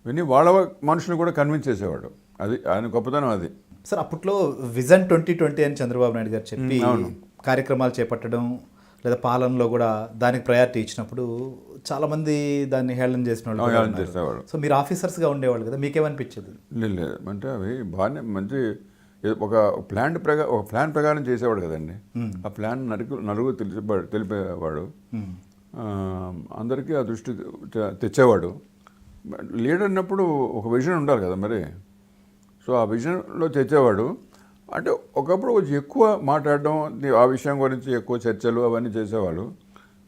విని వాళ్ళ మనుషులు కూడా కన్విన్స్ చేసేవాడు. అది ఆయన గొప్పతనం అది. సార్ అప్పట్లో విజన్ 2020 అని చంద్రబాబు నాయుడు గారు చెప్పి కార్యక్రమాలు చేపట్టడం లేదా పాలనలో కూడా దానికి ప్రయారిటీ ఇచ్చినప్పుడు చాలామంది దాన్ని హేళన చేసిన వాళ్ళు చేసేవాడు. సో మీరు ఆఫీసర్స్గా ఉండేవాళ్ళు కదా, మీకేమనిపించేది? లేదు అంటే అవి బాగానే మంచి ఒక ప్లాన్ ప్రకారం చేసేవాడు కదండి. ఆ ప్లాన్ నలుగురు తెలిపేవాడు, అందరికీ ఆ దృష్టి తెచ్చేవాడు. లీడర్ అన్నప్పుడు ఒక విజన్ ఉండాలి కదా మరి. సో ఆ విజన్లో తెచ్చేవాడు. అంటే ఒకప్పుడు కొంచెం ఎక్కువ మాట్లాడడం, ఆ విషయం గురించి ఎక్కువ చర్చలు అవన్నీ చేసేవాళ్ళు.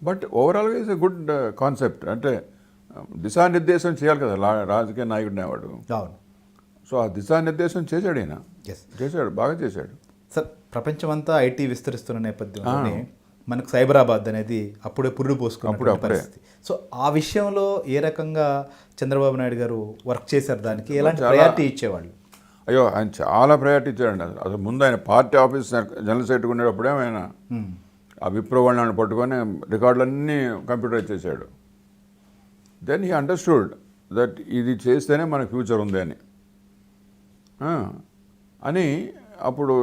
బట్ ఓవరాల్గా ఇస్ ఎ గుడ్ కాన్సెప్ట్. అంటే దిశానిర్దేశం చేయాలి కదా రాజకీయ నాయకుడు అనేవాడు. సో ఆ దిశానిర్దేశం చేశాడు ఈయన. చేశాడు, బాగా చేశాడు. సార్ ప్రపంచమంతా ఐటీ విస్తరిస్తున్న నేపథ్యంలోనే మనకు సైబరాబాద్ అనేది అప్పుడే పురుడు పోసుకున్న పరిస్థితి. సో ఆ విషయంలో ఏ రకంగా చంద్రబాబు నాయుడు గారు వర్క్ చేశారు, దానికి ఎలాంటి ప్రయారిటీ ఇచ్చేవాళ్ళు? అయ్యో ఆయన చాలా ప్రయారిటీ ఇచ్చాడండి. అసలు ముందు ఆయన పార్టీ ఆఫీస్ జనరల్ సెక్రటరీ ఉండేటప్పుడే ఆయన ఆ విప్రో వాళ్ళని పట్టుకొని రికార్డులన్నీ కంప్యూటరైజ్ చేశాడు. దెన్ హీ అండర్స్టూడ్ దట్ ఇది చేస్తేనే మనకు ఫ్యూచర్ ఉంది అని అప్పుడు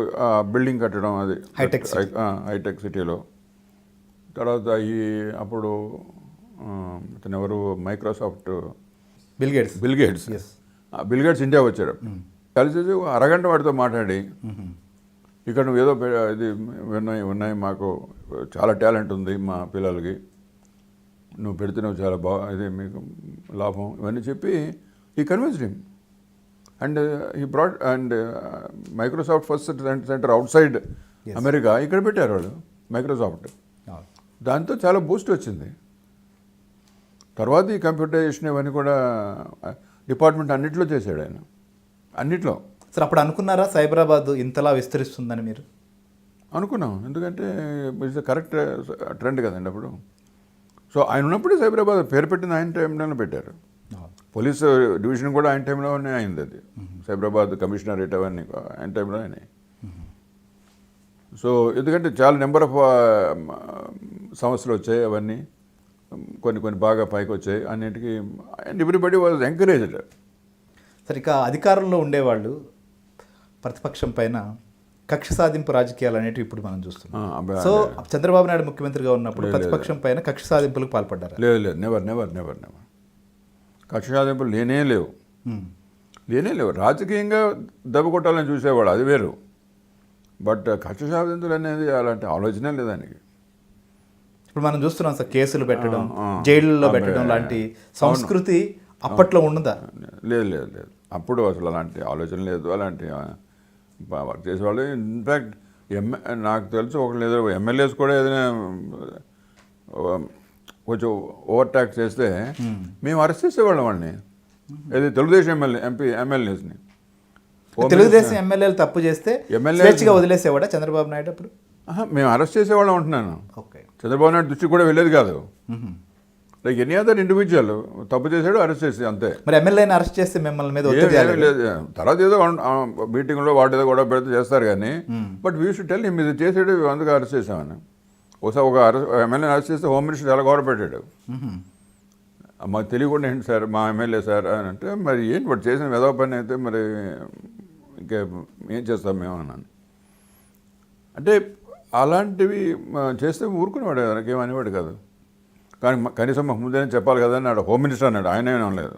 బిల్డింగ్ కట్టడం, అది హైటెక్ సిటీలో. తర్వాత అప్పుడు అతను ఎవరు, మైక్రోసాఫ్ట్ బిల్ గేట్స్ ఇండియా వచ్చాడు. కలిసి అరగంట వాడితో మాట్లాడి, ఇక్కడ నువ్వు ఏదో ఇది ఉన్నాయి మాకు చాలా టాలెంట్ ఉంది మా పిల్లలకి, నువ్వు పెడుతున్నావు చాలా ఇది మీకు లాభం, ఇవన్నీ చెప్పి ఈ convinced him. And he brought and Microsoft first centre out side America ఇక్కడ పెట్టారు వాళ్ళు మైక్రోసాఫ్ట్. దాంతో చాలా బూస్ట్ వచ్చింది. తర్వాత ఈ కంప్యూటరైజేషన్ ఇవన్నీ కూడా డిపార్ట్మెంట్ అన్నింటిలో చేశాడు ఆయన, అన్నిట్లో. సార్ అప్పుడు అనుకున్నారా సైబరాబాద్ ఇంతలా విస్తరిస్తుందని? మీరు అనుకున్నాం, ఎందుకంటే ఇట్స్ కరెక్ట్ ట్రెండ్ కదండి అప్పుడు. సో ఆయన ఉన్నప్పుడే సైబరాబాద్ పేరు పెట్టింది ఆయన టైంలోనే పెట్టారు. పోలీసు డివిజన్ కూడా ఆయన టైంలోనే అయింది. అది సైబరాబాద్ కమిషనరేట్ అవన్నీ ఆయన టైంలో అయినాయి. సో ఎందుకంటే చాలా నెంబర్ ఆఫ్ సమస్యలు వచ్చాయి, అవన్నీ కొన్ని బాగా పైకి వచ్చాయి అన్నింటికి. And everybody was encouraged. సరే, ఇక అధికారంలో ఉండేవాళ్ళు ప్రతిపక్షం పైన కక్ష సాధింపు రాజకీయాలు అనేటివి ఇప్పుడు మనం చూస్తున్నాం. సో చంద్రబాబు నాయుడు ముఖ్యమంత్రిగా ఉన్నప్పుడు ప్రతిపక్షం పైన కక్ష సాధింపులకు పాల్పడ్డారు? లేదు, నెవర్. కక్ష సాధింపులు లేనే లేవు. రాజకీయంగా దెబ్బ కొట్టాలని చూసేవాడు, అది వేరు. బట్ కక్ష సాధింపులు అనేది అలాంటి ఆలోచనే లేదు దానికి. ఇప్పుడు మనం చూస్తున్నాం సార్, కేసులు పెట్టడం, జైళ్ళలో పెట్టడం లాంటి సంస్కృతి అప్పట్లో ఉన్నదా? లేదు. అప్పుడు అసలు అలాంటి ఆలోచన లేదు. అలాంటి వర్క్ చేసేవాళ్ళు. ఇన్ఫ్యాక్ట్ నాకు తెలుసు ఒకళ్ళు ఎమ్మెల్యేస్ కూడా ఏదైనా కొంచెం ఓవర్ ట్యాక్స్ చేస్తే మేము అరెస్ట్ చేసేవాళ్ళం వాళ్ళని. ఏది తెలుగుదేశం ఎమ్మెల్యేస్ని. తెలుగుదేశం ఎమ్మెల్యేలు తప్పు చేస్తే స్వేచ్ఛగా వదిలేసేవాడా చంద్రబాబు నాయుడు అప్పుడు? మేము అరెస్ట్ చేసేవాళ్ళం అంటున్నాను. చంద్రబాబు నాయుడు దృష్టికి కూడా వెళ్ళేది కాదు. లైక్ ఎనీ అదర్ ఇండివిజువల్ తప్పు చేసాడు, అరెస్ట్ చేసి అంతే. మరి ఎమ్మెల్యేని అరెస్ట్ చేస్తే మిమ్మల్ని మీద లేదు. తర్వాత ఏదో మీటింగ్లో వాటి ఏదో గొడవ పెడితే చేస్తారు కానీ, but we should tell him ఇది చేసాడు అందుకు అరెస్ట్ చేసామని. ఒకసారి ఒక ఎమ్మెల్యేని అరెస్ట్ చేస్తే హోమ్ మినిస్టర్ చాలా గౌరవ పెట్టాడు. మాకు తెలియకుండా ఏంటి సార్ మా ఎమ్మెల్యే సార్ అని అంటే, మరి ఏంటి వాడు చేసిన వెధవ పని అయితే మరి ఇంకా ఏం చేస్తాం మేము అన్నాను. అంటే అలాంటివి చేస్తే ఊరుకునేవాడు, నాకేం అనేవాడు కాదు. కానీ కనీసం మాకు ముందే చెప్పాలి కదా అన్నాడు. హోమ్ మినిస్టర్ అన్నాడు, ఆయన ఏమీ అనలేదు.